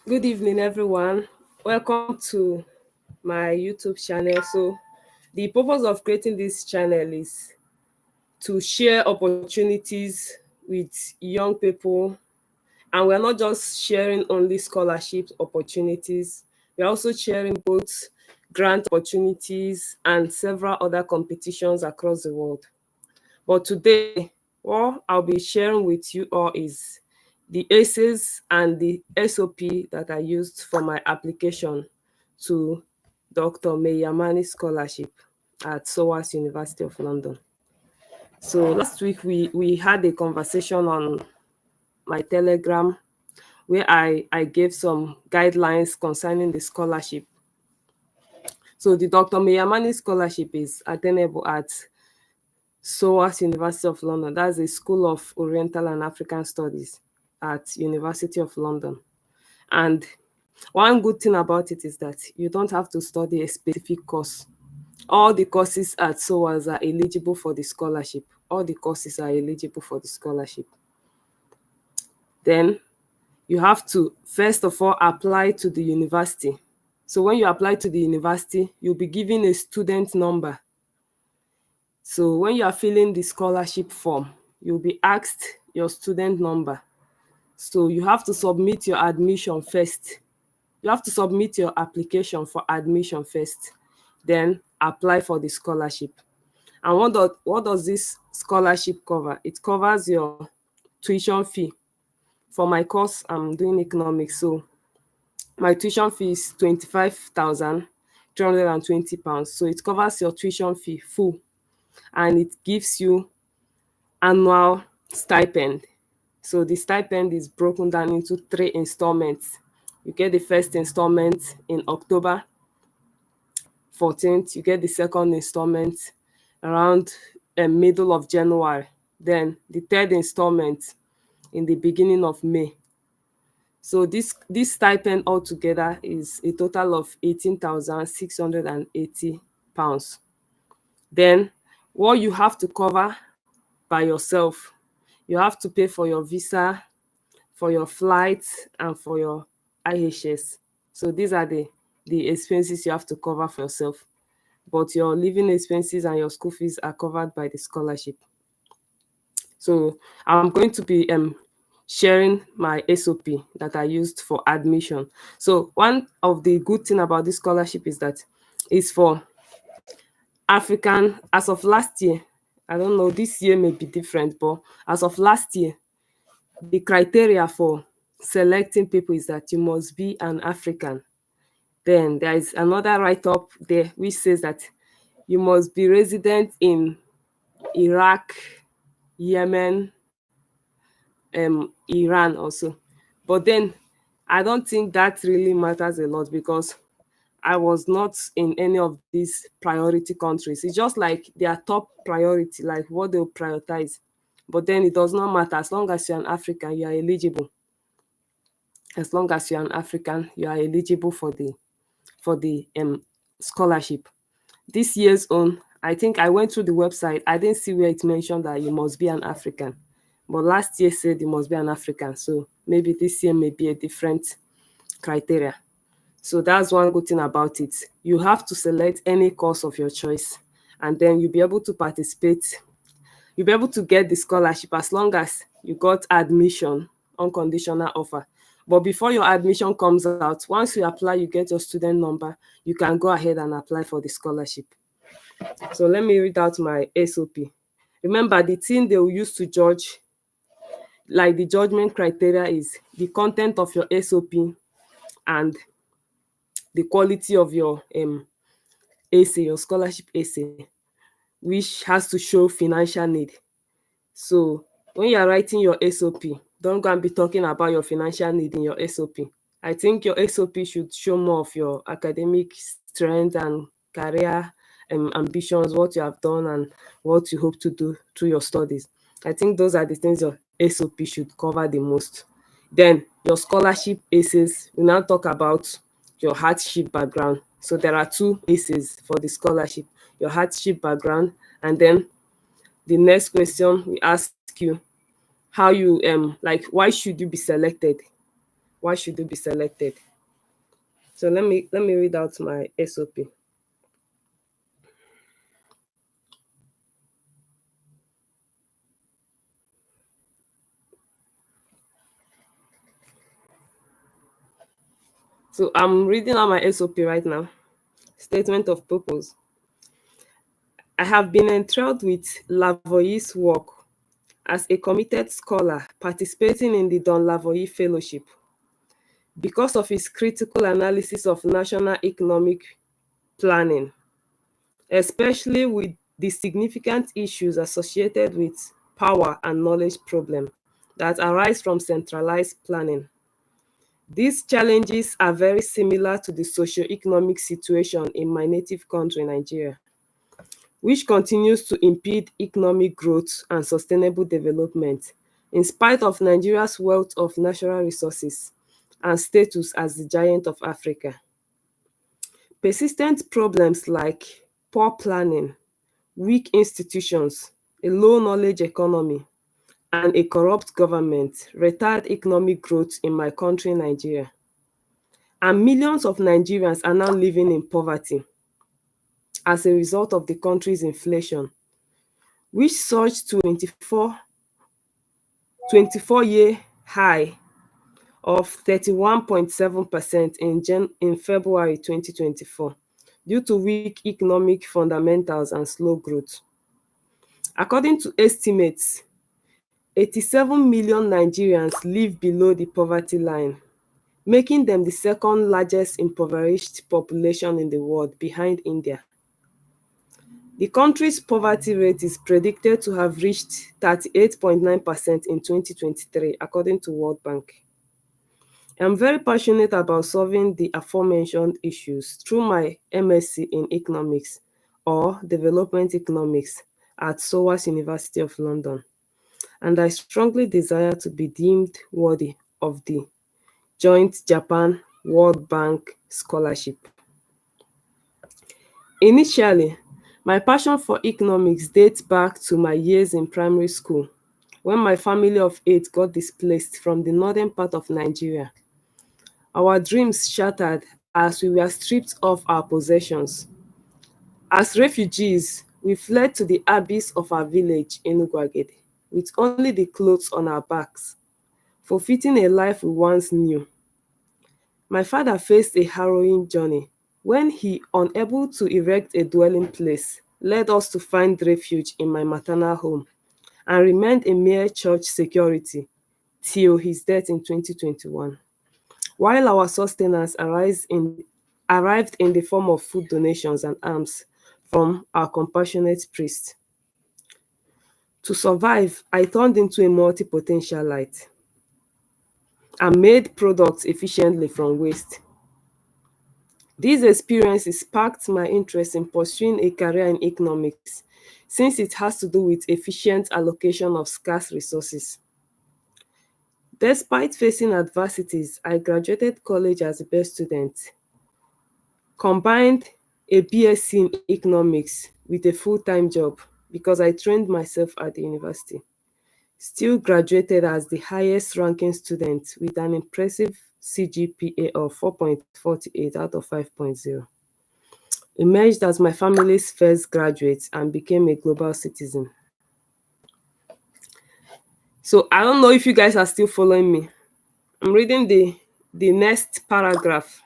Good evening, everyone. Welcome to my YouTube channel. So, the purpose of creating this channel is to share opportunities with young people, and we're not just sharing only scholarship opportunities, we're also sharing both grant opportunities and several other competitions across the world. But today, what I'll be sharing with you all is the ACEs and the SOP that I used for my application to Dr. Mai Yamani Scholarship at SOAS University of London. So last week we had a conversation on my Telegram where I gave some guidelines concerning the scholarship. So the Dr. Mai Yamani Scholarship is attainable at SOAS University of London. That's a School of Oriental and African Studies at University of London. And one good thing about it is that you don't have to study a specific course. All the courses at SOAS are eligible for the scholarship. All the courses are eligible for the scholarship. Then you have to first of all apply to the university. So when you apply to the university, you'll be given a student number. So when you are filling the scholarship form, you'll be asked your student number. So you have to submit your admission first. You have to submit your application for admission first, then apply for the scholarship. And what does this scholarship cover? It covers your tuition fee. For my course, I'm doing economics, so my tuition fee is 25,320 pounds. So it covers your tuition fee full, and it gives you annual stipend. So the stipend is broken down into 3 installments. You get the first installment in October 14th, you get the second installment around middle of January, then the third installment in the beginning of May. So this stipend altogether is a total of 18,680 pounds. Then what you have to cover by yourself, you have to pay for your visa, for your flight, and for your IHS. So these are the expenses you have to cover for yourself. But your living expenses and your school fees are covered by the scholarship. So I'm going to be sharing my SOP that I used for admission. So one of the good thing about this scholarship is that it's for African. As of last year, I don't know, this year may be different, but as of last year, the criteria for selecting people is that you must be an African. Then there is another write-up there which says that you must be resident in Iraq, Yemen, Iran also. But then I don't think that really matters a lot because I was not in any of these priority countries. It's just like their top priority, like what they'll prioritize. But then it does not matter. As long as you're an African, you are eligible. As long as you're an African, you are eligible for the scholarship. This year's own, I think I went through the website. I didn't see where it mentioned that you must be an African. But last year said you must be an African. So maybe this year may be a different criteria. So that's one good thing about it. You have to select any course of your choice, and then you'll be able to participate. You'll be able to get the scholarship as long as you got admission, unconditional offer. But before your admission comes out, once you apply, you get your student number, you can go ahead and apply for the scholarship. So let me read out my SOP. Remember, the thing they will use to judge, like the judgment criteria, is the content of your SOP and the quality of your essay, your scholarship essay, which has to show financial need. So when you are writing your SOP, don't go and be talking about your financial need in your SOP. I think your SOP should show more of your academic strength and career ambitions, what you have done and what you hope to do through your studies. I think those are the things your SOP should cover the most. Then your scholarship essays, we now talk about your hardship background. So there are two essays for the scholarship, your hardship background, and then the next question we ask you how you like why should you be selected? why should you be selected? So let me read out my SOP. So I'm reading out my SOP right now. Statement of purpose. I have been enthralled with Lavoie's work as a committed scholar participating in the Don Lavoie Fellowship. Because of his critical analysis of national economic planning, especially with the significant issues associated with power and knowledge problem that arise from centralized planning. These challenges are very similar to the socio-economic situation in my native country, Nigeria, which continues to impede economic growth and sustainable development in spite of Nigeria's wealth of natural resources and status as the giant of Africa. Persistent problems like poor planning, weak institutions, a low knowledge economy, and a corrupt government retard economic growth in my country, Nigeria. And millions of Nigerians are now living in poverty as a result of the country's inflation, which surged to 24-year high of 31.7% in February 2024 due to weak economic fundamentals and slow growth. According to estimates, 87 million Nigerians live below the poverty line, making them the second largest impoverished population in the world behind India. The country's poverty rate is predicted to have reached 38.9% in 2023, according to World Bank. I'm very passionate about solving the aforementioned issues through my MSc in Economics or Development Economics at SOAS University of London, and I strongly desire to be deemed worthy of the Joint Japan World Bank Scholarship. Initially, my passion for economics dates back to my years in primary school, when my family of 8 got displaced from the northern part of Nigeria. Our dreams shattered as we were stripped of our possessions. As refugees, we fled to the abyss of our village, Enugu, with only the clothes on our backs, forfeiting a life we once knew. My father faced a harrowing journey when he, unable to erect a dwelling place, led us to find refuge in my maternal home and remained a mere church security till his death in 2021. While our sustenance arrived in the form of food donations and alms from our compassionate priest. To survive, I turned into a multi-potentialite and made products efficiently from waste. These experiences sparked my interest in pursuing a career in economics, since it has to do with efficient allocation of scarce resources. Despite facing adversities, I graduated college as a best student, combined a BSc in economics with a full-time job because I trained myself at the university. Still graduated as the highest ranking student with an impressive CGPA of 4.48 out of 5.0. Emerged as my family's first graduate and became a global citizen. So I don't know if you guys are still following me. I'm reading the next paragraph.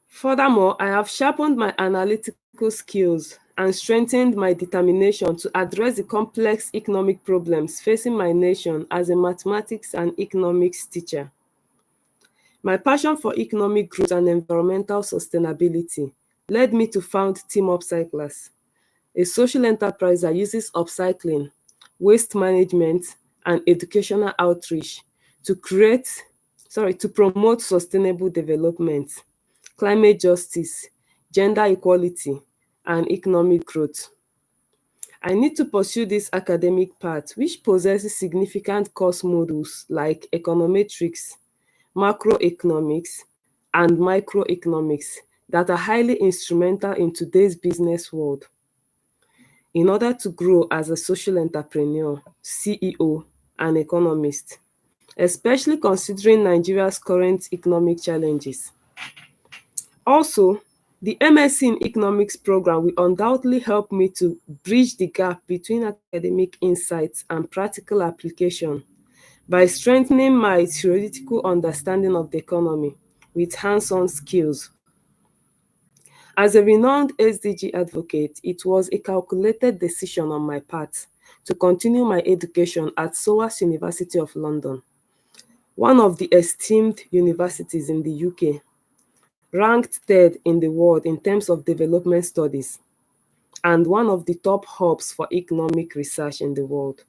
Furthermore, I have sharpened my analytical skills and strengthened my determination to address the complex economic problems facing my nation as a mathematics and economics teacher. My passion for economic growth and environmental sustainability led me to found Team Upcyclers, a social enterprise that uses upcycling, waste management, and educational outreach to promote sustainable development, climate justice, gender equality, and economic growth. I need to pursue this academic path, which possesses significant course modules like econometrics, macroeconomics, and microeconomics that are highly instrumental in today's business world. In order to grow as a social entrepreneur, CEO, and economist, especially considering Nigeria's current economic challenges. Also, the MSc in Economics program will undoubtedly help me to bridge the gap between academic insights and practical application by strengthening my theoretical understanding of the economy with hands-on skills. As a renowned SDG advocate, it was a calculated decision on my part to continue my education at SOAS University of London, one of the esteemed universities in the UK, ranked third in the world in terms of development studies, and one of the top hubs for economic research in the world.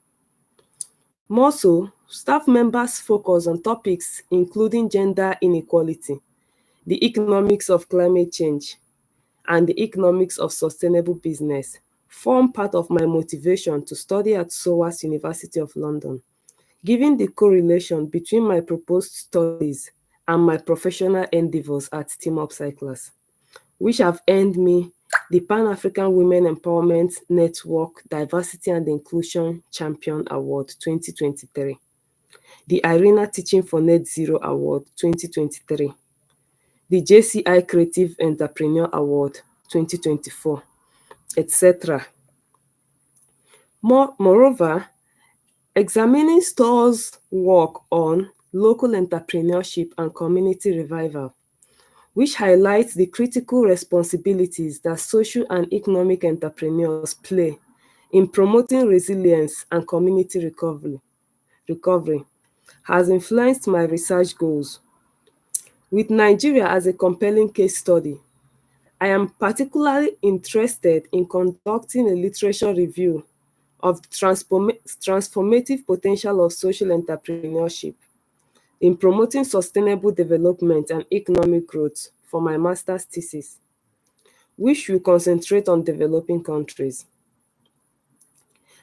More so, staff members focus on topics including gender inequality, the economics of climate change, and the economics of sustainable business form part of my motivation to study at SOAS University of London, given the correlation between my proposed studies and my professional endeavours at Team Upcyclers, which have earned me the Pan-African Women Empowerment Network Diversity and Inclusion Champion Award 2023, the Irena Teaching for Net Zero Award 2023, the JCI Creative Entrepreneur Award 2024, etc. Moreover, examining STOR's work on local entrepreneurship and community revival, which highlights the critical responsibilities that social and economic entrepreneurs play in promoting resilience and community recovery, has influenced my research goals. With Nigeria as a compelling case study, I am particularly interested in conducting a literature review of the transformative potential of social entrepreneurship in promoting sustainable development and economic growth for my master's thesis, which will concentrate on developing countries.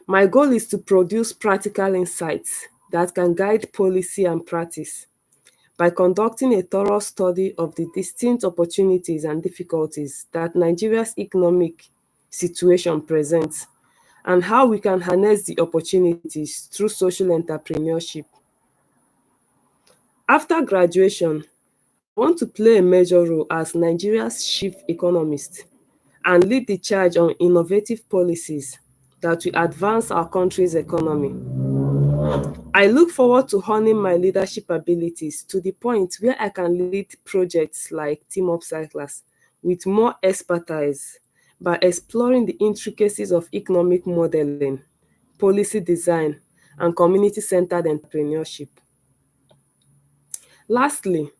My goal is to produce practical insights that can guide policy and practice by conducting a thorough study of the distinct opportunities and difficulties that Nigeria's economic situation presents and how we can harness the opportunities through social entrepreneurship. After graduation, I want to play a major role as Nigeria's chief economist and lead the charge on innovative policies that will advance our country's economy. I look forward to honing my leadership abilities to the point where I can lead projects like Team Upcyclers with more expertise by exploring the intricacies of economic modeling, policy design, and community-centered entrepreneurship. Lastly,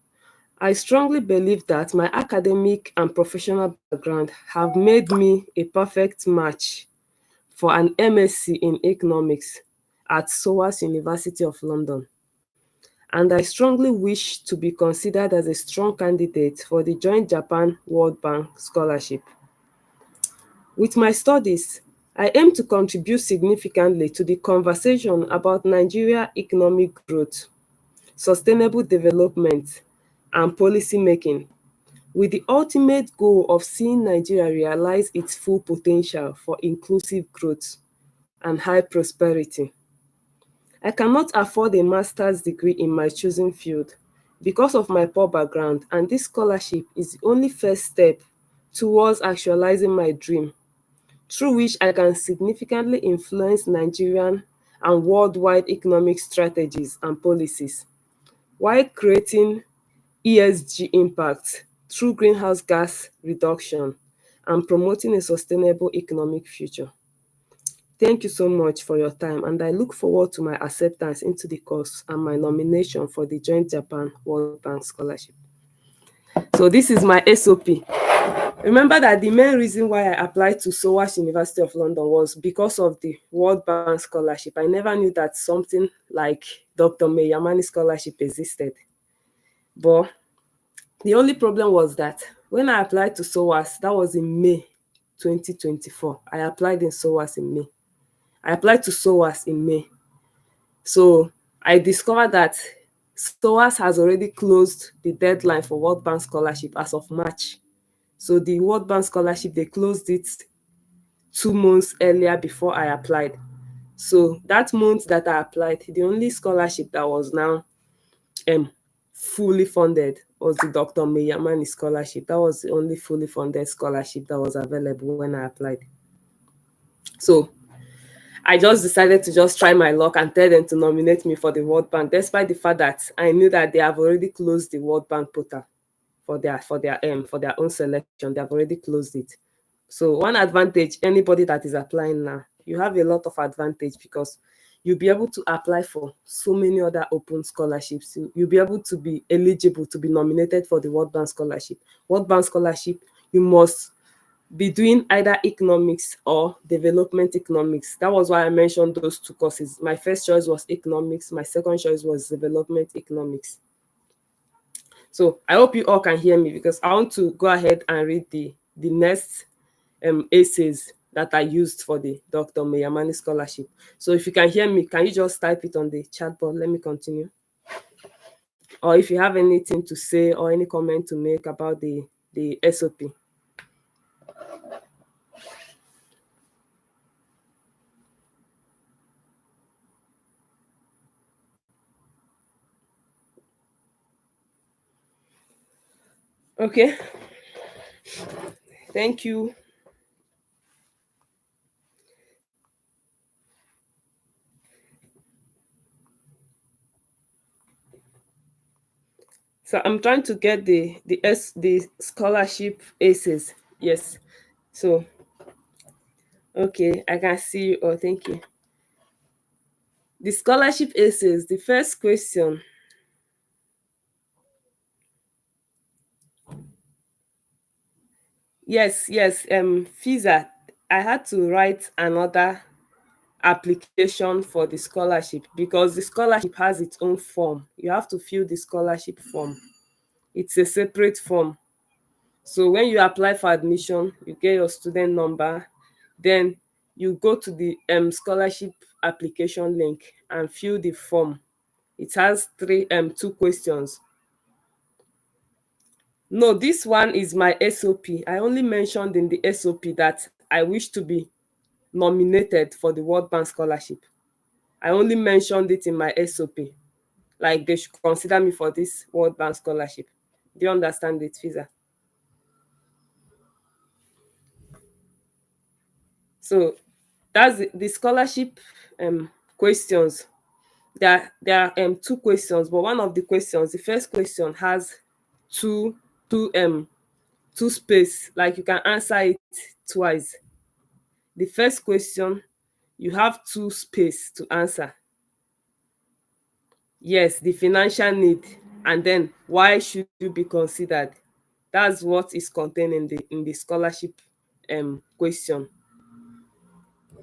I strongly believe that my academic and professional background have made me a perfect match for an MSc in Economics at SOAS University of London, and I strongly wish to be considered as a strong candidate for the Joint Japan World Bank Scholarship. With my studies, I aim to contribute significantly to the conversation about Nigeria economic growth, sustainable development, and policy making, with the ultimate goal of seeing Nigeria realize its full potential for inclusive growth and high prosperity. I cannot afford a master's degree in my chosen field because of my poor background, and this scholarship is the only first step towards actualizing my dream, through which I can significantly influence Nigerian and worldwide economic strategies and policies, while creating ESG impact through greenhouse gas reduction and promoting a sustainable economic future. Thank you so much for your time, and I look forward to my acceptance into the course and my nomination for the Joint Japan World Bank Scholarship. So this is my SOP. Remember that the main reason why I applied to SOAS University of London was because of the World Bank Scholarship. I never knew that something like Dr. Mai Yamani Scholarship existed. But the only problem was that when I applied to SOAS, that was in May 2024. I applied in SOAS in May. I applied to SOAS in May. So I discovered that SOAS has already closed the deadline for World Bank Scholarship as of March. So the World Bank Scholarship, they closed it 2 months earlier before I applied. So that month that I applied, the only scholarship that was now um fully funded was the Dr. Mai Yamani Scholarship. That was the only fully funded scholarship that was available when I applied. So I just decided to just try my luck and tell them to nominate me for the World Bank, despite the fact that I knew that they have already closed the World Bank portal for their own selection. They have already closed it. So one advantage, anybody that is applying now, you have a lot of advantage because you'll be able to apply for so many other open scholarships. You'll be able to be eligible to be nominated for the World Bank Scholarship. World Bank Scholarship, you must be doing either economics or development economics. That was why I mentioned those two courses. My first choice was economics. My second choice was development economics. So I hope you all can hear me because I want to go ahead and read the next essays that I used for the Dr. Mai Yamani Scholarship. So if you can hear me, can you just type it on the chat board? Let me continue. Or if you have anything to say or any comment to make about the SOP. Okay, thank you. So I'm trying to get the scholarship aces. Yes. So okay, I can see you. Oh, thank you. The scholarship aces. The first question. Yes, yes. Visa. I had to write another application for the scholarship because the scholarship has its own form. You have to fill the scholarship form. It's a separate form. So when you apply for admission, you get your student number, then you go to the scholarship application link and fill the form. It has two questions. No, this one is my SOP. I only mentioned in the SOP that I wish to be nominated for the World Bank Scholarship. I only mentioned it in my SOP. Like they should consider me for this World Bank Scholarship. Do you understand it, Fiza? So that's the scholarship questions. There are two questions, but one of the questions, the first question has two two two space, like you can answer it twice. The first question, you have two space to answer. Yes, the financial need, and then why should you be considered? That's what is contained in the scholarship question.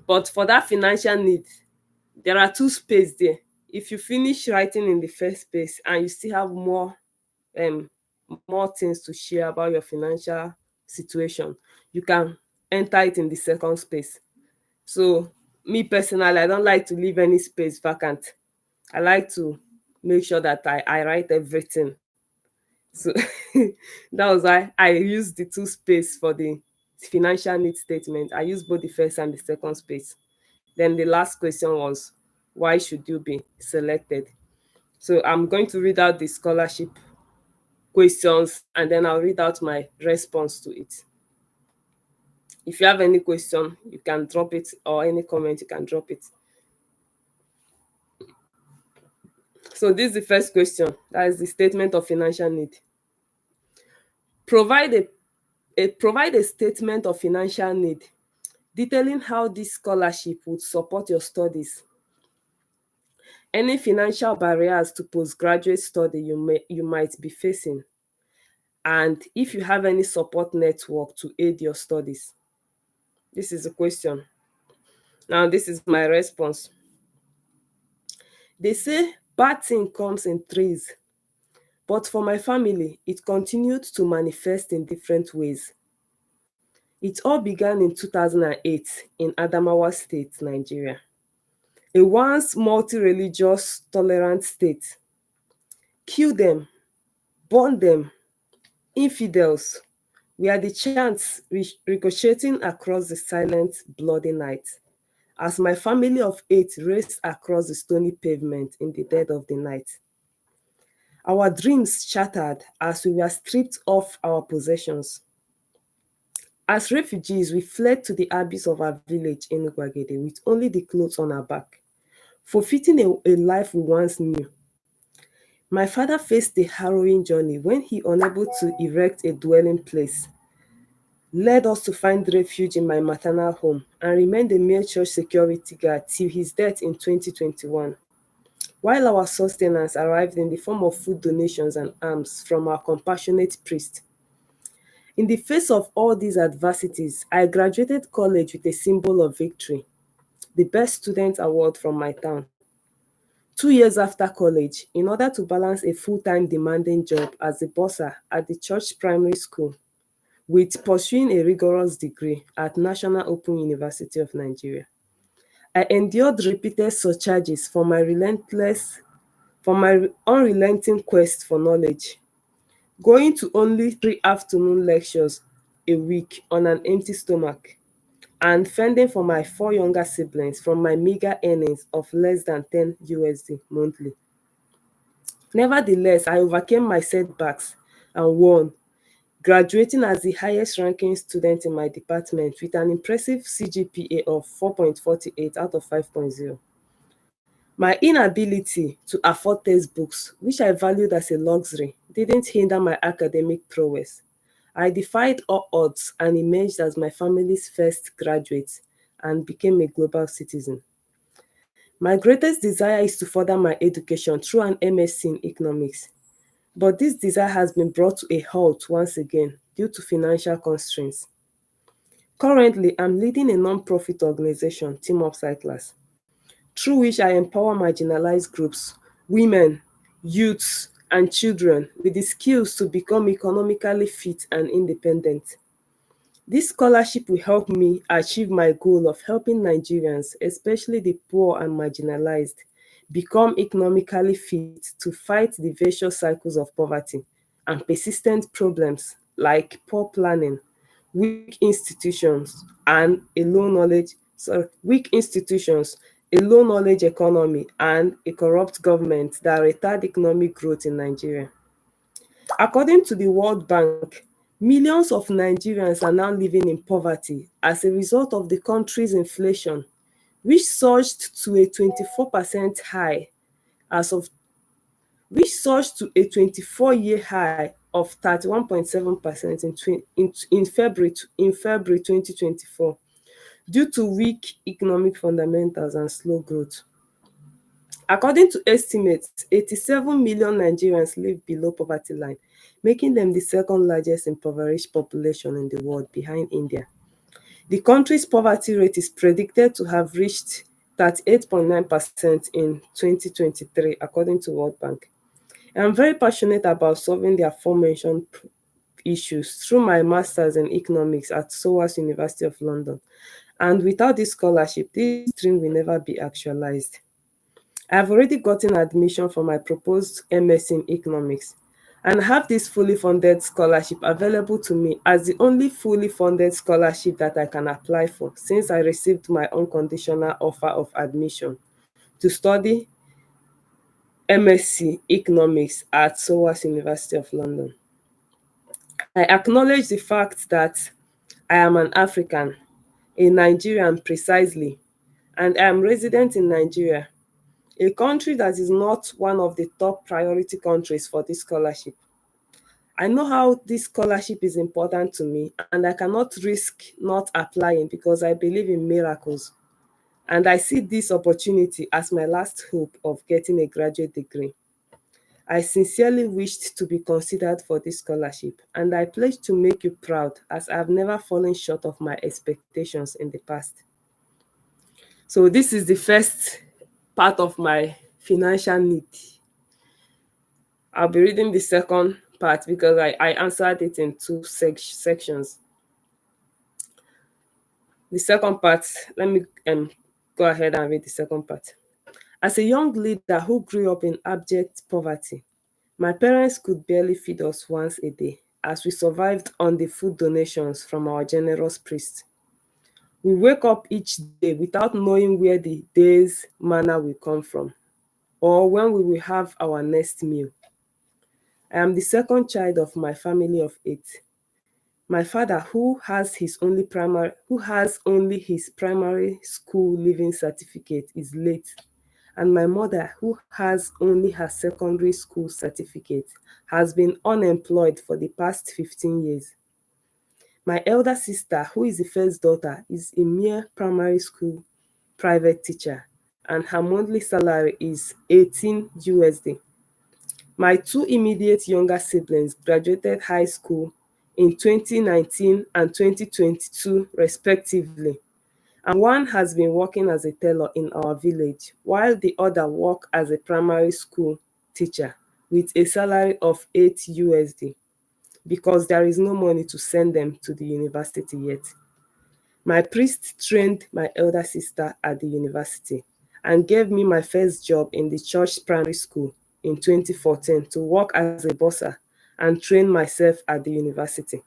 But for that financial need, there are two space there. If you finish writing in the first space and you still have um more things to share about your financial situation, you can enter it in the second space. So me personally, I don't like to leave any space vacant. I like to make sure that I write everything. So that was why I used the two space for the financial need statement. I used both the first and the second space. Then the last question was, why should you be selected? So I'm going to read out the scholarship questions and then I'll read out my response to it. If you have any question, you can drop it, or any comment, you can drop it. So this is the first question. That is the statement of financial need. Provide provide a statement of financial need detailing how this scholarship would support your studies, any financial barriers to postgraduate study you might be facing, and if you have any support network to aid your studies. This is the question. Now, this is my response. They say bad thing comes in threes, but for my family, it continued to manifest in different ways. It all began in 2008 in Adamawa State, Nigeria, a once multi-religious, tolerant state. Kill them, burn them, infidels, were the chants ricocheting across the silent, bloody night, as my family of 8 raced across the stony pavement in the dead of the night. Our dreams shattered as we were stripped of our possessions. As refugees, we fled to the abyss of our village in Gwagede with only the clothes on our back, forfeiting a life we once knew. My father faced a harrowing journey when he, unable to erect a dwelling place, led us to find refuge in my maternal home and remained a mere church security guard till his death in 2021. While our sustenance arrived in the form of food donations and alms from our compassionate priest. In the face of all these adversities, I graduated college with a symbol of victory, the Best Student Award from my town. 2 years after college, in order to balance a full-time demanding job as a bursar at the church primary school with pursuing a rigorous degree at National Open University of Nigeria, I endured repeated surcharges for my unrelenting quest for knowledge, going to only 3 afternoon lectures a week on an empty stomach, and fending for my 4 younger siblings from my meager earnings of less than 10 USD monthly. Nevertheless, I overcame my setbacks and won, graduating as the highest ranking student in my department with an impressive CGPA of 4.48 out of 5.0. My inability to afford textbooks, which I valued as a luxury, didn't hinder my academic prowess. I defied all odds and emerged as my family's first graduate and became a global citizen. My greatest desire is to further my education through an MSc in economics, but this desire has been brought to a halt once again due to financial constraints. Currently, I'm leading a non-profit organization, Team Upcyclers, through which I empower marginalized groups, women, youths, and children with the skills to become economically fit and independent. This scholarship will help me achieve my goal of helping Nigerians, especially the poor and marginalized, become economically fit to fight the vicious cycles of poverty and persistent problems like poor planning, weak institutions, and weak institutions, a low knowledge economy, and a corrupt government that retard economic growth in Nigeria. According to the World Bank, millions of Nigerians are now living in poverty as a result of the country's inflation, which surged to a 24% high as of which surged to a 24-year high of 31.7% in February 2024 due to weak economic fundamentals and slow growth. According to estimates, 87 million Nigerians live below poverty line, making them the second largest impoverished population in the world behind India. The country's poverty rate is predicted to have reached 38.9% in 2023, according to World Bank. I'm very passionate about solving the aforementioned issues through my master's in economics at SOAS University of London. And without this scholarship, this dream will never be actualized. I have already gotten admission for my proposed MS in economics and have this fully funded scholarship available to me as the only fully funded scholarship that I can apply for since I received my unconditional offer of admission to study MSc Economics at SOAS University of London. I acknowledge the fact that I am an African, a Nigerian precisely, and I am resident in Nigeria, a country that is not one of the top priority countries for this scholarship. I know how this scholarship is important to me, and I cannot risk not applying because I believe in miracles. And I see this opportunity as my last hope of getting a graduate degree. I sincerely wished to be considered for this scholarship, and I pledge to make you proud as I have never fallen short of my expectations in the past. So this is the first part of my financial need. I'll be reading the second part because I answered it in two sections. The second part, let me go ahead and read the second part. As a young leader who grew up in abject poverty, my parents could barely feed us once a day as we survived on the food donations from our generous priest. We wake up each day without knowing where the day's manna will come from or when we will have our next meal. I am the second child of my family of eight. My father, who has only his primary school leaving certificate, is late, and my mother, who has only her secondary school certificate, has been unemployed for the past 15 years. My elder sister, who is the first daughter, is a mere primary school private teacher, and her monthly salary is 18 USD. My two immediate younger siblings graduated high school in 2019 and 2022 respectively, and one has been working as a tailor in our village, while the other work as a primary school teacher with a salary of 8 USD, because there is no money to send them to the university yet. My priest trained my elder sister at the university and gave me my first job in the church primary school in 2014 to work as a bursar and train myself at the university.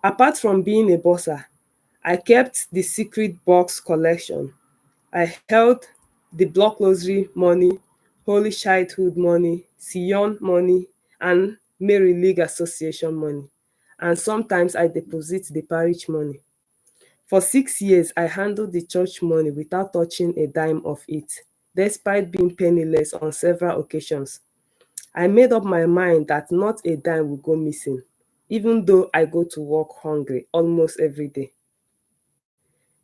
Apart from being a bursar, I kept the secret box collection. I held the block rosary money, Holy Childhood money, Sion money, and Mary League Association money. And sometimes I deposit the parish money. For 6 years, I handled the church money without touching a dime of it, despite being penniless on several occasions. I made up my mind that not a dime would go missing, even though I go to work hungry almost every day.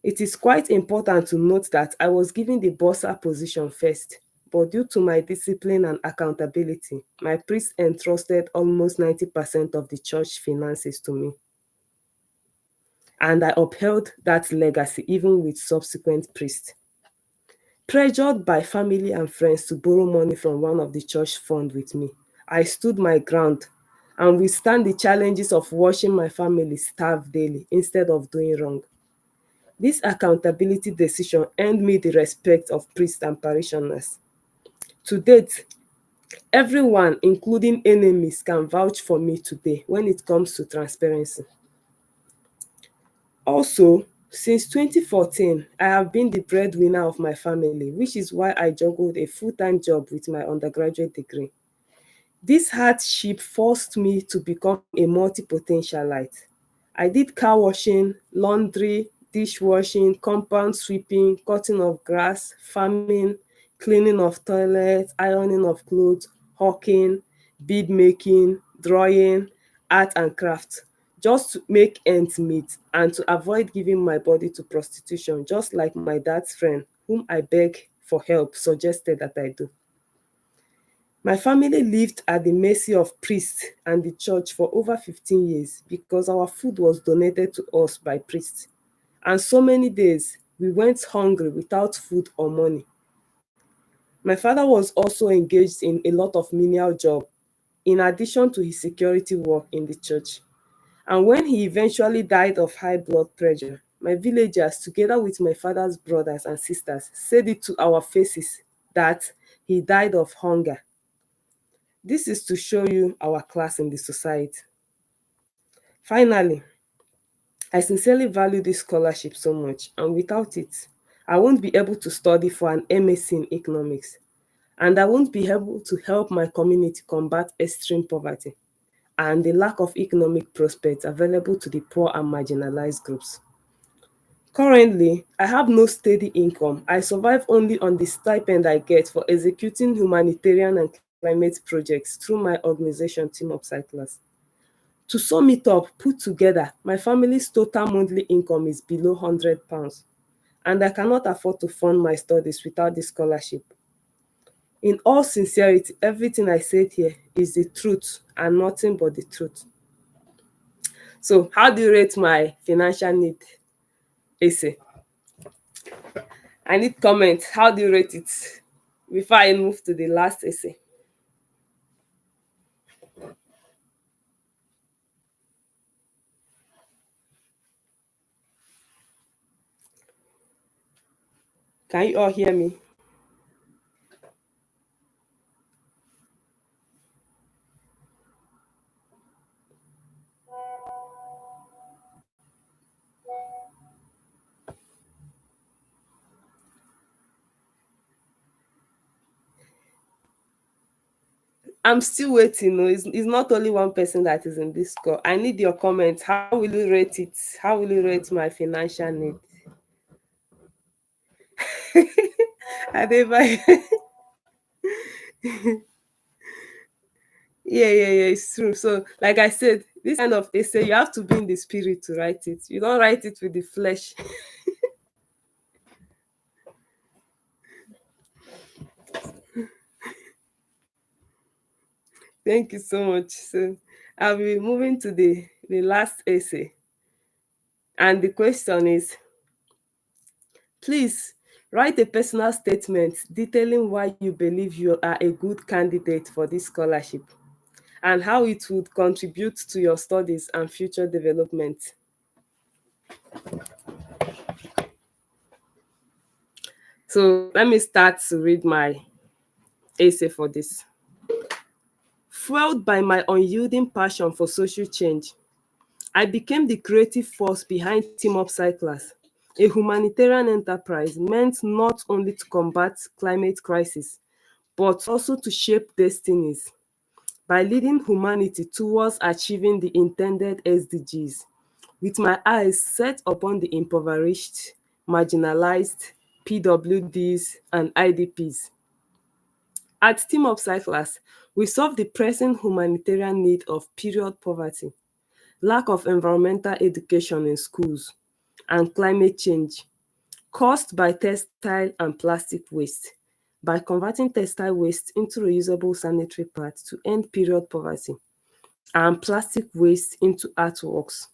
It is quite important to note that I was given the bursar position first, but due to my discipline and accountability, my priest entrusted almost 90% of the church finances to me, and I upheld that legacy even with subsequent priests. Pressured by family and friends to borrow money from one of the church fund with me, I stood my ground and withstand the challenges of watching my family starve daily instead of doing wrong. This accountability decision earned me the respect of priests and parishioners. To date, everyone, including enemies, can vouch for me today when it comes to transparency. Also, since 2014, I have been the breadwinner of my family, which is why I juggled a full-time job with my undergraduate degree. This hardship forced me to become a multi-potentialite. I did car washing, laundry, dishwashing, compound sweeping, cutting of grass, farming, cleaning of toilets, ironing of clothes, hawking, bead making, drawing, art and craft, just to make ends meet and to avoid giving my body to prostitution, just like my dad's friend, whom I beg for help, suggested that I do. My family lived at the mercy of priests and the church for over 15 years because our food was donated to us by priests. And so many days we went hungry without food or money. My father was also engaged in a lot of menial job in addition to his security work in the church. And when he eventually died of high blood pressure, my villagers, together with my father's brothers and sisters, said it to our faces that he died of hunger. This is to show you our class in the society. Finally, I sincerely value this scholarship so much, and without it, I won't be able to study for an MSc in economics, and I won't be able to help my community combat extreme poverty and the lack of economic prospects available to the poor and marginalized groups. Currently, I have no steady income. I survive only on the stipend I get for executing humanitarian and climate projects through my organization, Team Upcyclers. To sum it up, put together, my family's total monthly income is below £100, and I cannot afford to fund my studies without the scholarship. In all sincerity, everything I said here is the truth and nothing but the truth. So, how do you rate my financial need essay? I need comments. How do you rate it before I move to the last essay? Can you all hear me? I'm still waiting. No, it's not only one person that is in this call. I need your comments. How will you rate it? How will you rate my financial need? Adeba, yeah, it's true. So, like I said, this kind of essay, you have to be in the spirit to write it. You don't write it with the flesh. Thank you so much. So, I'll be moving to the last essay. And the question is, please write a personal statement detailing why you believe you are a good candidate for this scholarship and how it would contribute to your studies and future development. So let me start to read my essay for this. Fueled by my unyielding passion for social change, I became the creative force behind Team Up Cyclers, a humanitarian enterprise meant not only to combat climate crisis, but also to shape destinies by leading humanity towards achieving the intended SDGs, with my eyes set upon the impoverished, marginalized, PWDs, and IDPs. At Team Up Cyclers, we solve the pressing humanitarian need of period poverty, lack of environmental education in schools, and climate change caused by textile and plastic waste by converting textile waste into reusable sanitary pads to end period poverty and plastic waste into artworks.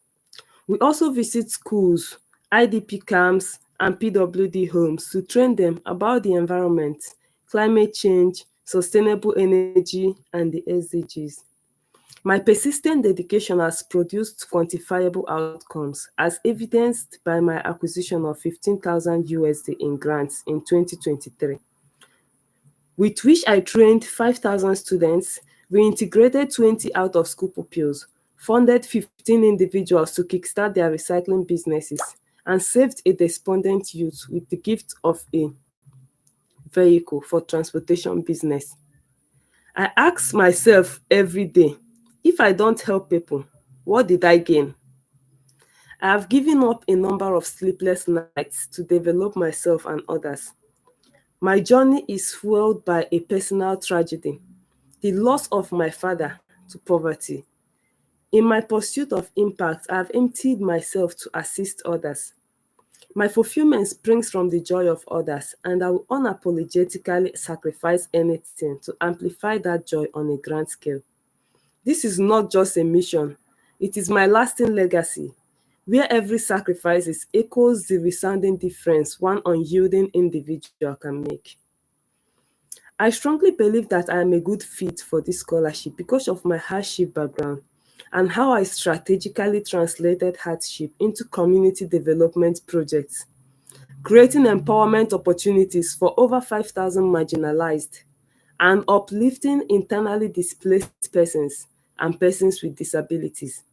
We also visit schools, IDP camps, and PWD homes to train them about the environment, climate change, sustainable energy, and the SDGs. My persistent dedication has produced quantifiable outcomes, as evidenced by my acquisition of 15,000 USD in grants in 2023, with which I trained 5,000 students, reintegrated 20 out-of-school pupils, funded 15 individuals to kickstart their recycling businesses, and saved a despondent youth with the gift of a vehicle for transportation business. I ask myself every day, if I don't help people, what did I gain? I have given up a number of sleepless nights to develop myself and others. My journey is fueled by a personal tragedy, the loss of my father to poverty. In my pursuit of impact, I have emptied myself to assist others. My fulfillment springs from the joy of others, and I will unapologetically sacrifice anything to amplify that joy on a grand scale. This is not just a mission, it is my lasting legacy, where every sacrifice echoes the resounding difference one unyielding individual can make. I strongly believe that I am a good fit for this scholarship because of my hardship background and how I strategically translated hardship into community development projects, creating empowerment opportunities for over 5,000 marginalized and uplifting internally displaced persons and persons with disabilities.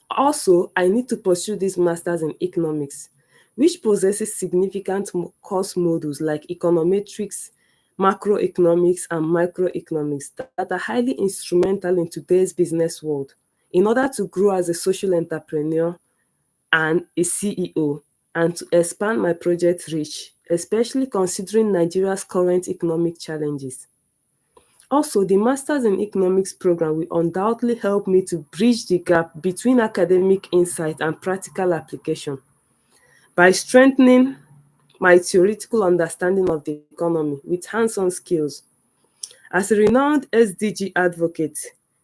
Also, I need to pursue this master's in economics, which possesses significant course modules like econometrics, macroeconomics, and microeconomics that are highly instrumental in today's business world in order to grow as a social entrepreneur and a CEO, and to expand my project reach, especially considering Nigeria's current economic challenges. Also, the Masters in Economics program will undoubtedly help me to bridge the gap between academic insight and practical application by strengthening my theoretical understanding of the economy with hands-on skills. As a renowned SDG advocate,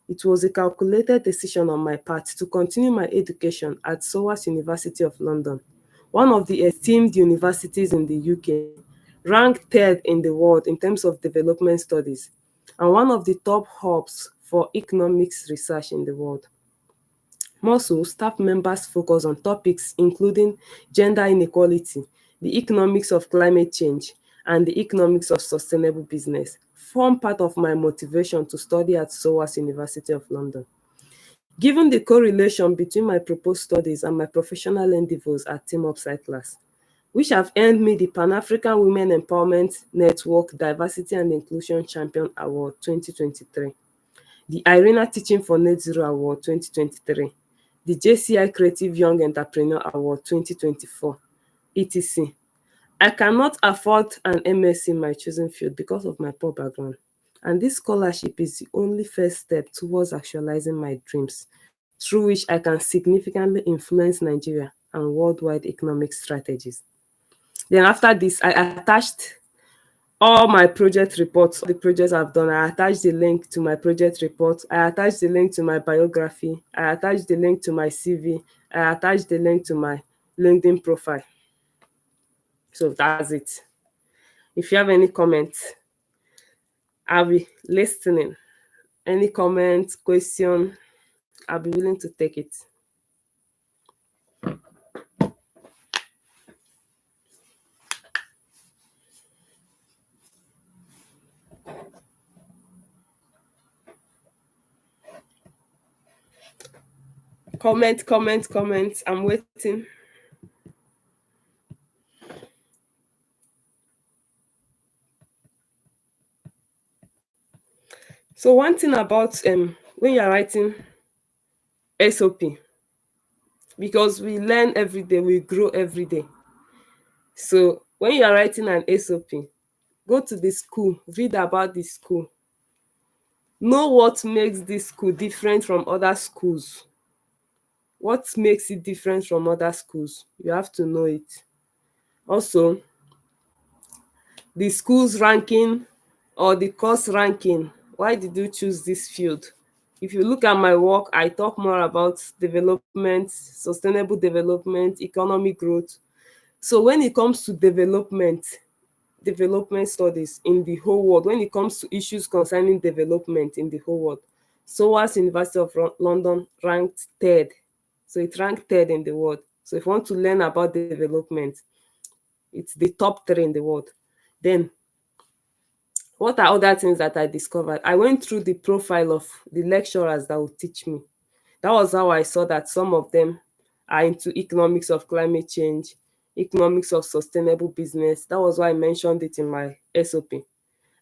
it was a calculated decision on my part to continue my education at SOAS University of London, one of the esteemed universities in the UK, ranked third in the world in terms of development studies, and one of the top hubs for economics research in the world. More so, staff members focus on topics including gender inequality, the economics of climate change, and the economics of sustainable business, form part of my motivation to study at SOAS University of London. Given the correlation between my proposed studies and my professional endeavors at Team Up Cyclers, which have earned me the Pan-African Women Empowerment Network Diversity and Inclusion Champion Award 2023, the Irena Teaching for Net Zero Award 2023, the JCI Creative Young Entrepreneur Award 2024, etc. I cannot afford an MSc in my chosen field because of my poor background, and this scholarship is the only first step towards actualizing my dreams, through which I can significantly influence Nigeria and worldwide economic strategies. Then after this, I attached all my project reports, all the projects I've done. I attached the link to my project report. I attached the link to my biography. I attached the link to my CV. I attached the link to my LinkedIn profile. So that's it. If you have any comments, I'll be listening. Any comment, question, I'll be willing to take it. Comment, comment, comment. I'm waiting. So one thing about when you're writing SOP, because we learn every day, we grow every day. So when you are writing an SOP, go to the school, read about the school, know what makes this school different from other schools. What makes it different from other schools? You have to know it. Also, the school's ranking or the course ranking. Why did you choose this field? If you look at my work, I talk more about development, sustainable development, economic growth. So when it comes to development studies in the whole world, when it comes to issues concerning development in the whole world, SOAS University of London ranked third. So it ranked third in the world. So if you want to learn about development, it's the top three in the world. Then, what are other things that I discovered? I went through the profile of the lecturers that would teach me. That was how I saw that some of them are into economics of climate change, economics of sustainable business. That was why I mentioned it in my SOP.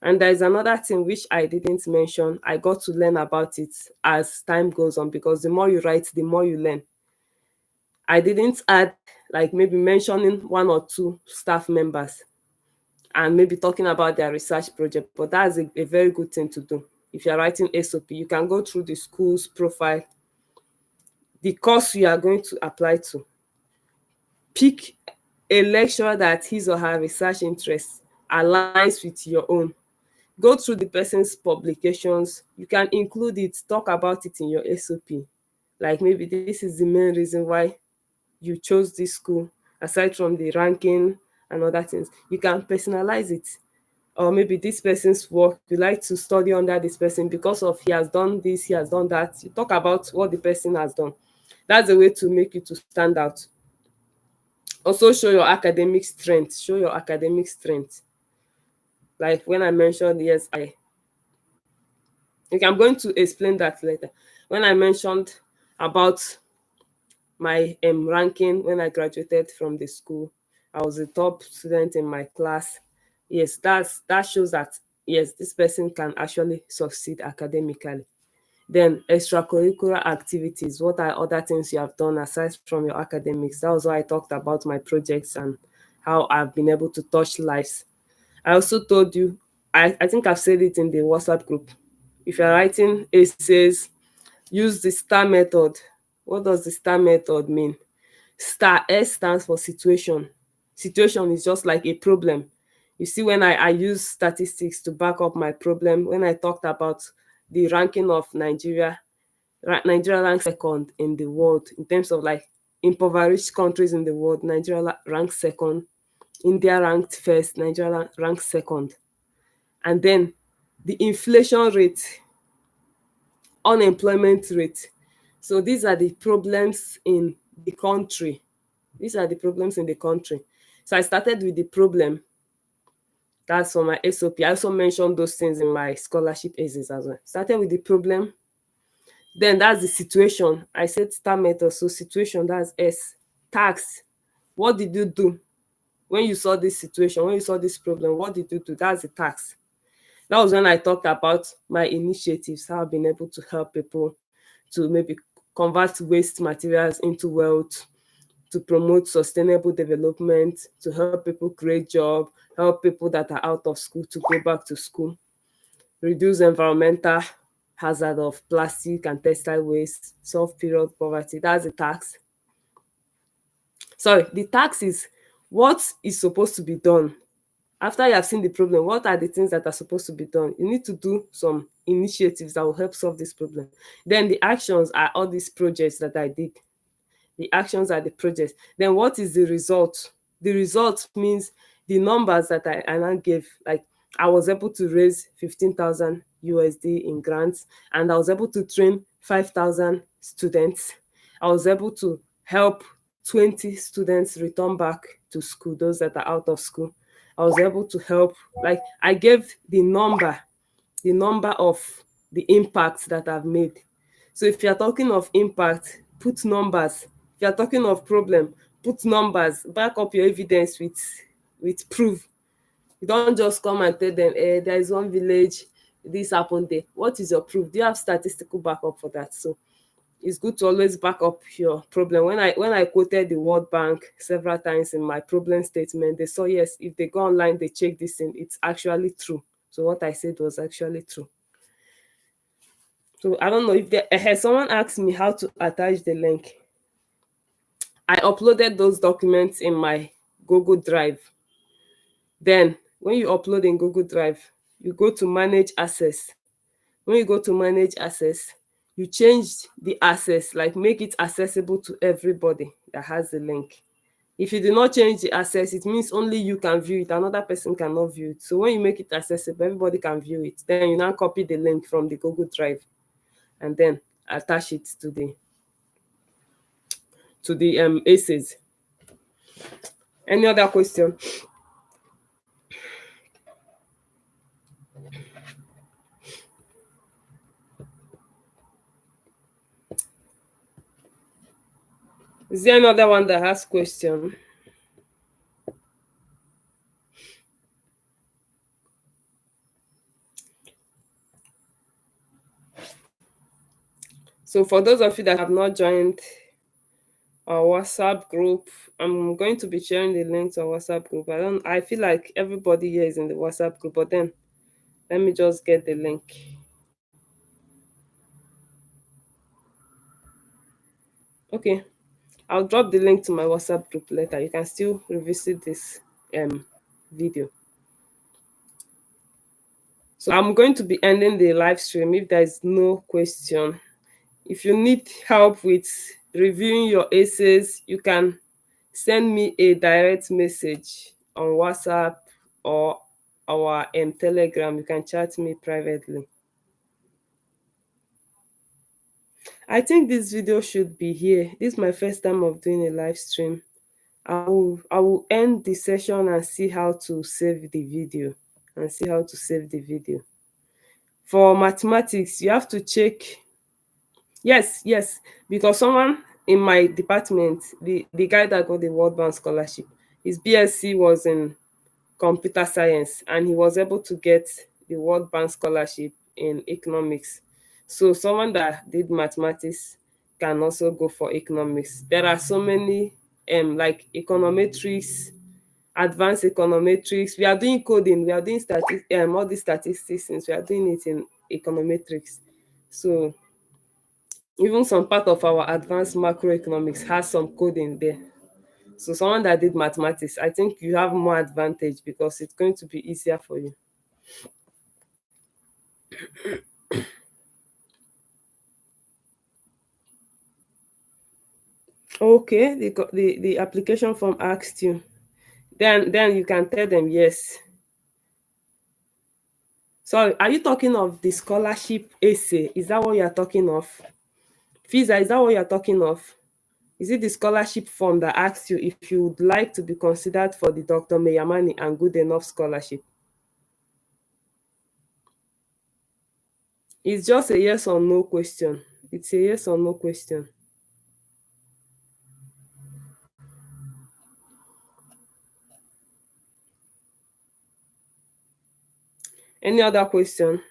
And there is another thing which I didn't mention. I got to learn about it as time goes on, because the more you write, the more you learn. I didn't add, like, maybe mentioning one or two staff members and maybe talking about their research project, but that's a very good thing to do. If you're writing SOP, you can go through the school's profile, the course you are going to apply to, pick a lecturer that his or her research interest aligns with your own. Go through the person's publications. You can include it, talk about it in your SOP. Like, maybe this is the main reason why you chose this school, aside from the ranking and other things. You can personalize it. Or maybe this person's work, you like to study under this person because of he has done this, he has done that. You talk about what the person has done. That's a way to make you to stand out. Also, show your academic strength. Show your academic strength. Like when I mentioned, yes, okay, I'm going to explain that later. When I mentioned about my ranking when I graduated from the school, I was the top student in my class. Yes, that shows that yes, this person can actually succeed academically. Then extracurricular activities. What are other things you have done aside from your academics? That was why I talked about my projects and how I've been able to touch lives. I also told you, I think I've said it in the WhatsApp group. If you're writing essays, use the STAR method. What does the STAR method mean? STAR, S stands for situation. Situation is just like a problem. You see, when I use statistics to back up my problem, when I talked about the ranking of Nigeria, Nigeria ranks second in the world in terms of like impoverished countries in the world. Nigeria ranks second. India ranked first. Nigeria ranked second. And then the inflation rate, unemployment rate. So these are the problems in the country. These are the problems in the country. So I started with the problem. That's for my SOP. I also mentioned those things in my scholarship essays as well. Started with the problem. Then that's the situation. I said STAR method. So situation, that's S. Tax. What did you do? when you saw this situation, when you saw this problem, what did you do? That's the task. That was when I talked about my initiatives, how I've been able to help people to maybe convert waste materials into wealth, to promote sustainable development, to help people create job, help people that are out of school to go back to school, reduce environmental hazard of plastic and textile waste, solve period poverty. That's the tax. Sorry, the tax is what is supposed to be done. After you have seen the problem, what are the things that are supposed to be done? You need to do some initiatives that will help solve this problem. Then the actions are all these projects that I did. The actions are the projects. Then what is the result? The result means the numbers that I now gave. Like, I was able to raise 15,000 USD in grants, and I was able to train 5,000 students. I was able to help 20 students return back to school, those that are out of school. I was able to help, like, I gave the number of the impact that I've made. So if you're talking of impact, put numbers. If you're talking of problem, put numbers. Back up your evidence with proof. You don't just come and tell them, there is one village, this happened there. What is your proof? Do you have statistical backup for that? So it's good to always back up your problem. When I quoted the World Bank several times in my problem statement, they saw, yes, if they go online, they check this thing, it's actually true. So what I said was actually true. So I don't know if someone asked me how to attach the link. I uploaded those documents in my Google Drive. Then when you upload in Google Drive, you go to manage access. When you go to manage access, you change the access, like make it accessible to everybody that has the link. If you do not change the access, it means only you can view it, another person cannot view it. So when you make it accessible, everybody can view it. Then you now copy the link from the Google Drive and then attach it to the essays. Any other question? Is there another one that has question? So for those of you that have not joined our WhatsApp group, I'm going to be sharing the link to our WhatsApp group. I feel like everybody here is in the WhatsApp group, but then let me just get the link. Okay, I'll drop the link to my WhatsApp group later. You can still revisit this video. So I'm going to be ending the live stream if there is no question. If you need help with reviewing your essays, you can send me a direct message on WhatsApp or our Telegram. You can chat me privately. I think this video should be here. This is my first time of doing a live stream. I will end the session and see how to save the video. For mathematics, you have to check. Yes, because someone in my department, the guy that got the World Bank Scholarship, his BSc was in computer science, and he was able to get the World Bank Scholarship in economics. So someone that did mathematics can also go for economics. There are so many like econometrics, advanced econometrics. We are doing coding, we are doing all these statistics things, we are doing it in econometrics. So even some part of our advanced macroeconomics has some coding there. So someone that did mathematics, I think you have more advantage because it's going to be easier for you. Okay, the application form asked you. Then you can tell them yes. So are you talking of the scholarship essay? Is that what you are talking of? Fiza, is that what you are talking of? Is it the scholarship form that asks you if you would like to be considered for the Dr. Mai Yamani and Good Enough Scholarship? It's just a yes or no question. It's a yes or no question. Any other question?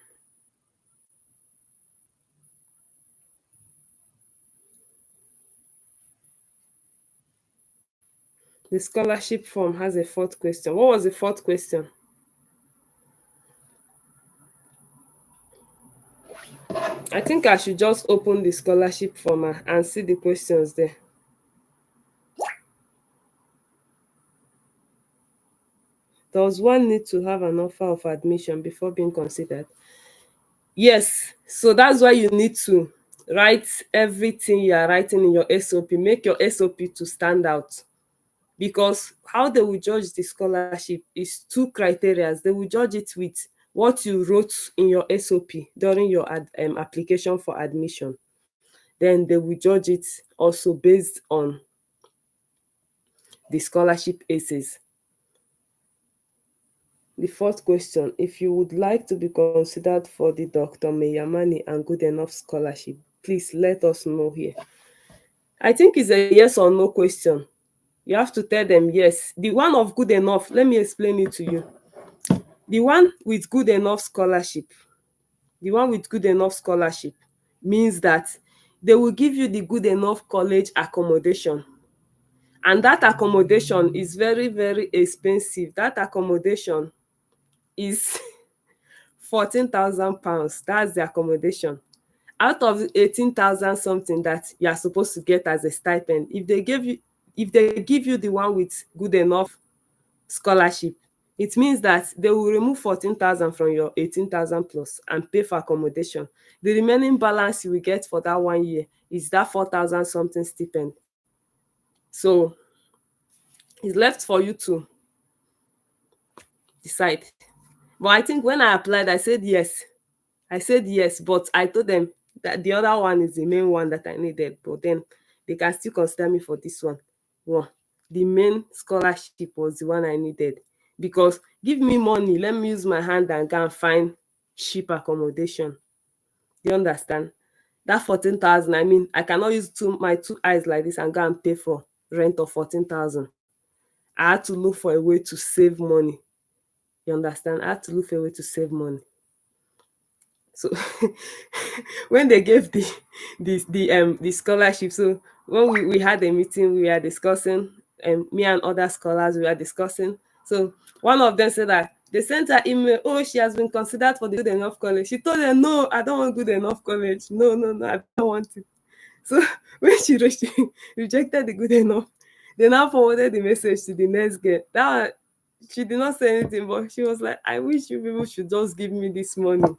The scholarship form has a fourth question. What was the fourth question? I think I should just open the scholarship form and see the questions there. Does one need to have an offer of admission before being considered? Yes. So that's why you need to write everything you are writing in your SOP. Make your SOP to stand out. Because how they will judge the scholarship is two criteria. They will judge it with what you wrote in your SOP during your application for admission. Then they will judge it also based on the scholarship essays. The fourth question: if you would like to be considered for the Dr. Mai Yamani and Good Enough Scholarship, please let us know here. I think it's a yes or no question. You have to tell them yes. The one of Good Enough, let me explain it to you. The one with Good Enough Scholarship, the one with Good Enough Scholarship means that they will give you the good enough college accommodation. And that accommodation is very, very expensive. That accommodation is £14,000. That's the accommodation. Out of the 18,000 something that you are supposed to get as a stipend, if they give you the one with Good Enough Scholarship, it means that they will remove 14,000 from your 18,000 plus and pay for accommodation. The remaining balance you will get for that 1 year is that 4,000 something stipend. So it's left for you to decide. But I think when I applied, I said yes. I said yes, but I told them that the other one is the main one that I needed. But then they can still consider me for this one. Well, the main scholarship was the one I needed. Because give me money, let me use my hand and go and find cheap accommodation. Do you understand? That 14,000, I mean, I cannot use my two eyes like this and go and pay for rent of 14,000. I had to look for a way to save money. You understand? I had to look for a way to save money. So when they gave the scholarship, so when we had a meeting, we were discussing, me and other scholars, we were discussing. So one of them said that they sent her email, oh, she has been considered for the Good Enough College. She told them, no, I don't want Good Enough College. No, no, no, I don't want it. So when she rejected the Good Enough, they now forwarded the message to the next girl. That she did not say anything, but she was like, I wish you people should just give me this money.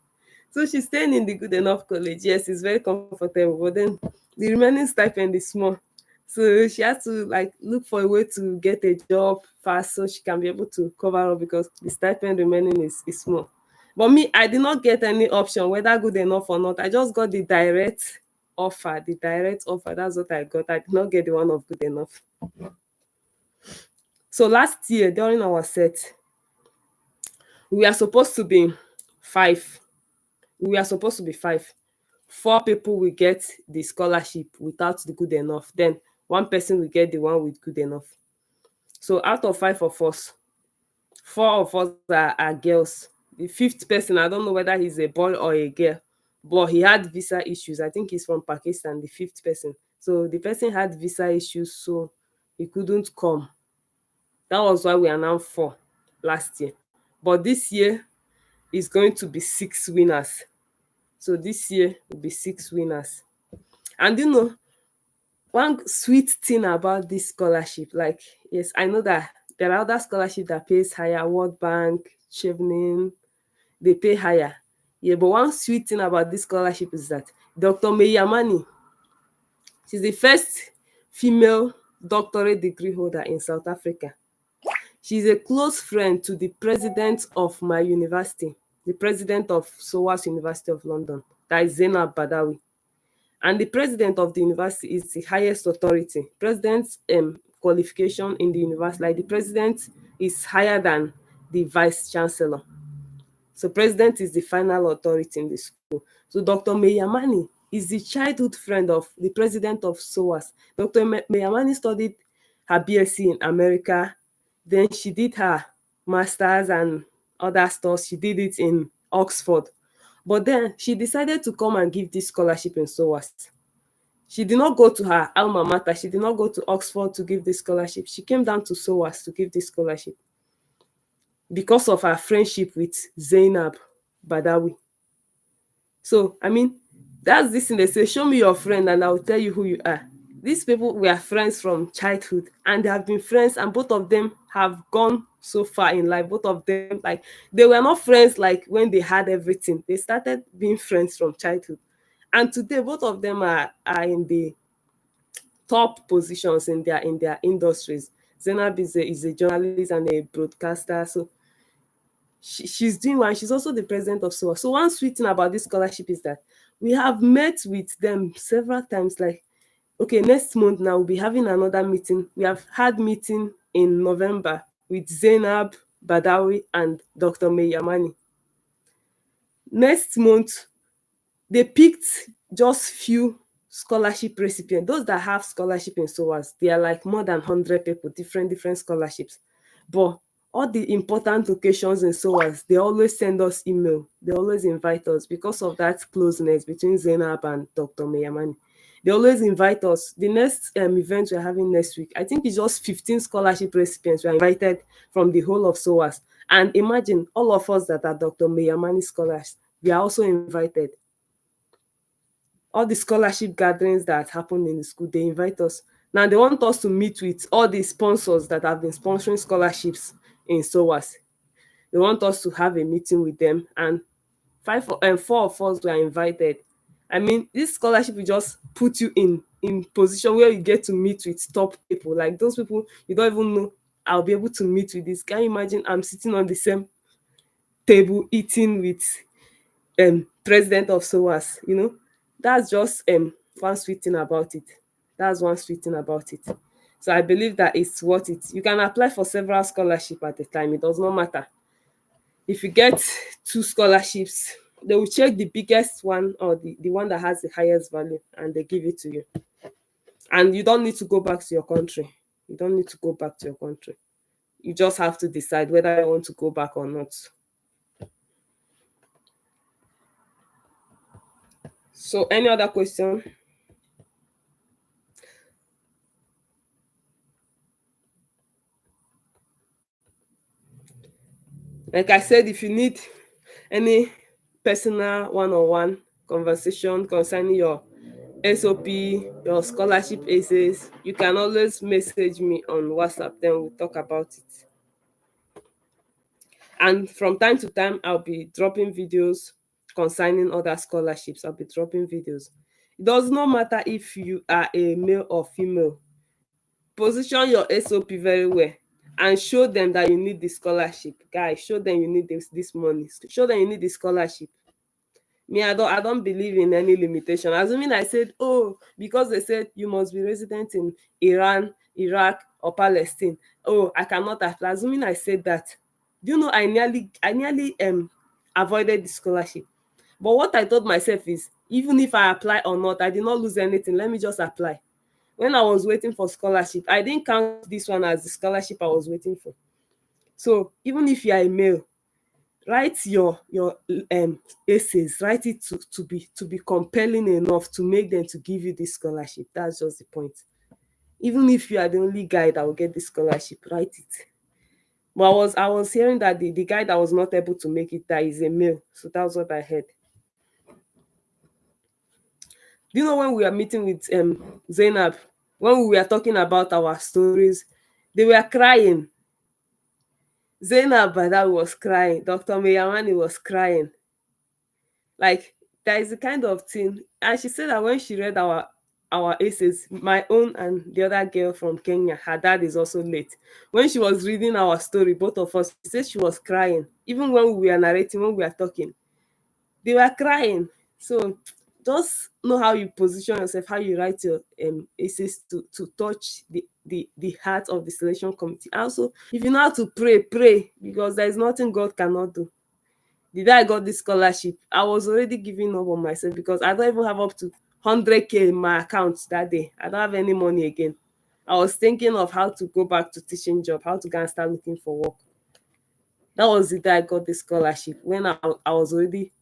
So she's staying in the Good Enough College. Yes, it's very comfortable, but then the remaining stipend is small. So she has to like look for a way to get a job fast so she can be able to cover up because the stipend remaining is small. But me, I did not get any option, whether good enough or not. I just got the direct offer. The direct offer. That's what I got. I did not get the one of Good Enough. So last year during our set, we are supposed to be five. We are supposed to be five. Four people will get the scholarship without the Good Enough. Then one person will get the one with Good Enough. So out of five of us, four of us are girls. The fifth person, I don't know whether he's a boy or a girl, but he had visa issues. I think he's from Pakistan, the fifth person. So the person had visa issues, so he couldn't come. That was why we are now four last year. But this year is going to be six winners. So this year will be six winners. And you know, one sweet thing about this scholarship, like, yes, I know that there are other scholarships that pays higher, World Bank, Chevening, they pay higher. Yeah, but one sweet thing about this scholarship is that Dr. Mai Yamani, she's the first female doctorate degree holder in South Africa. She's a close friend to the president of my university, the president of SOAS University of London, that is Zainab Badawi. And the president of the university is the highest authority. President's qualification in the university, like the president is higher than the vice chancellor. So president is the final authority in the school. So Dr. Mai Yamani is the childhood friend of the president of SOAS. Dr. Mai Yamani studied her BSc in America. Then she did her master's and other stuff. She did it in Oxford. But then she decided to come and give this scholarship in SOAS. She did not go to her alma mater. She did not go to Oxford to give this scholarship. She came down to SOAS to give this scholarship because of her friendship with Zainab Badawi. So, I mean, that's this thing they say, show me your friend and I'll tell you who you are. These people were friends from childhood and they have been friends, and both of them have gone so far in life. Both of them, like, they were not friends like when they had everything. They started being friends from childhood. And today, both of them are in the top positions in their industries. Zainab is a journalist and a broadcaster. So she's doing one. She's also the president of SOA. So one sweet thing about this scholarship is that we have met with them several times. Like, okay, next month now we'll be having another meeting. We have had meeting in November with Zainab Badawi and Dr. Mai Yamani. Next month, they picked just few scholarship recipients. Those that have scholarship in SOAS, they are like more than 100 people, different scholarships. But all the important occasions in SOAS, they always send us email. They always invite us because of that closeness between Zainab and Dr. Mai Yamani. They always invite us. The next event we're having next week, I think it's just 15 scholarship recipients were invited from the whole of SOAS. And imagine all of us that are Dr. Mai Yamani scholars, we are also invited. All the scholarship gatherings that happen in the school, they invite us. Now they want us to meet with all the sponsors that have been sponsoring scholarships in SOAS. They want us to have a meeting with them, and four of us were invited. I mean, this scholarship will just put you in position where you get to meet with top people, like those people you don't even know. I'll be able to meet with this. Can you imagine? I'm sitting on the same table eating with president of SOAS. That's just one sweet thing about it. That's one sweet thing about it. So I believe that it's worth it. You can apply for several scholarships at a time. It does not matter. If you get two scholarships, they will check the biggest one or the one that has the highest value, and they give it to you. And you don't need to go back to your country. You don't need to go back to your country. You just have to decide whether you want to go back or not. So any other question? Like I said, if you need any personal one-on-one conversation concerning your SOP, your scholarship essays, you can always message me on WhatsApp, then we'll talk about it. And from time to time, I'll be dropping videos concerning other scholarships. I'll be dropping videos. It does not matter if you are a male or female. Position your SOP very well and show them that you need the scholarship. Guys, show them you need this money. Show them you need the scholarship. Me, I don't believe in any limitation. Assuming I said, oh, because they said you must be resident in Iran, Iraq, or Palestine. Oh, I cannot apply. Assuming I said that. Do you know I nearly avoided the scholarship. But what I told myself is, even if I apply or not, I did not lose anything. Let me just apply. When I was waiting for scholarship, I didn't count this one as the scholarship I was waiting for. So even if you are a male, write your essays, write it to be compelling enough to make them to give you this scholarship. That's just the point. Even if you are the only guy that will get the scholarship, write it. But I was hearing that the guy that was not able to make it, that is a male. So that's what I heard. Do you know when we were meeting with Zainab, when we were talking about our stories, they were crying. Zainab Badawi was crying. Dr. Mai Yamani was crying. Like, there is a kind of thing. And she said that when she read our essays, my own and the other girl from Kenya, her dad is also late. When she was reading our story, both of us, she said she was crying. Even when we were narrating, when we were talking, they were crying. So just know how you position yourself, how you write your essays to touch the heart of the selection committee. Also, if you know how to pray, pray, because there is nothing God cannot do. The day I got this scholarship, I was already giving up on myself because I don't even have up to 100K in my account that day. I don't have any money again. I was thinking of how to go back to teaching job, how to go and start looking for work. That was the day I got the scholarship, when I was already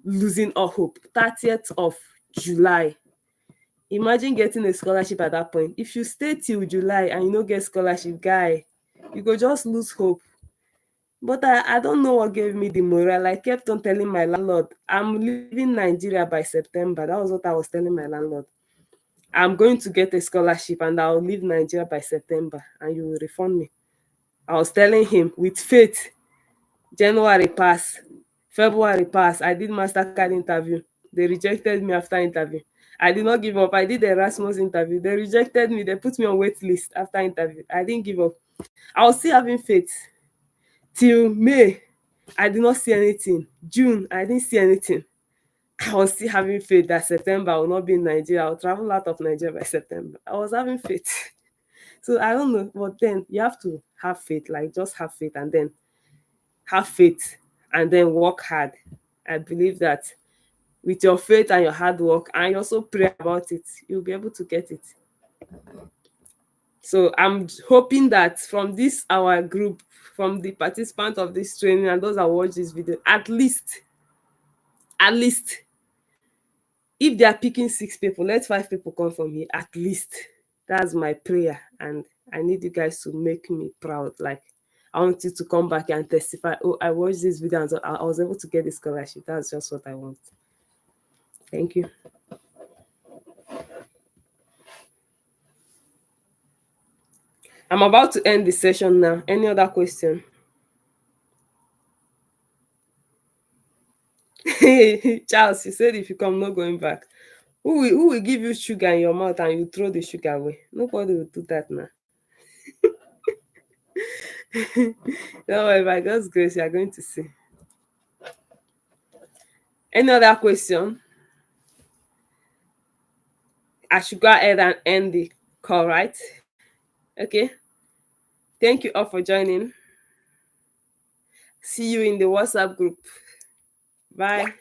losing all hope. 30th of July. Imagine getting a scholarship at that point. If you stay till July and you no get scholarship, guy, you go just lose hope. But I don't know what gave me the morale. I kept on telling my landlord, I'm leaving Nigeria by September. That was what I was telling my landlord. I'm going to get a scholarship and I'll leave Nigeria by September and you will refund me. I was telling him with faith. January pass, February pass. I did MasterCard interview. They rejected me after interview. I did not give up. I did the Erasmus interview. They rejected me. They put me on wait list after interview. I didn't give up. I was still having faith. Till May, I did not see anything. June, I didn't see anything. I was still having faith that September I will not be in Nigeria. I'll travel out of Nigeria by September. I was having faith. So I don't know. But then you have to have faith. Like, just have faith and then have faith and then work hard. I believe that with your faith and your hard work, and you also pray about it, you'll be able to get it. So I'm hoping that from this our group, from the participants of this training and those that watch this video, at least if they are picking 6 people, let 5 people come from here. At least that's my prayer, and I need you guys to make me proud. Like, I want you to come back and testify, oh, I watched this video and so I was able to get the scholarship. That's just what I want. Thank you. I'm about to end the session now. Any other question? Charles, you said if you come, no going back. Who will give you sugar in your mouth and you throw the sugar away? Nobody will do that now. No worry, by God's grace, you are going to see. Any other question? I should go ahead and end the call, right? Okay. Thank you all for joining. See you in the WhatsApp group. Bye.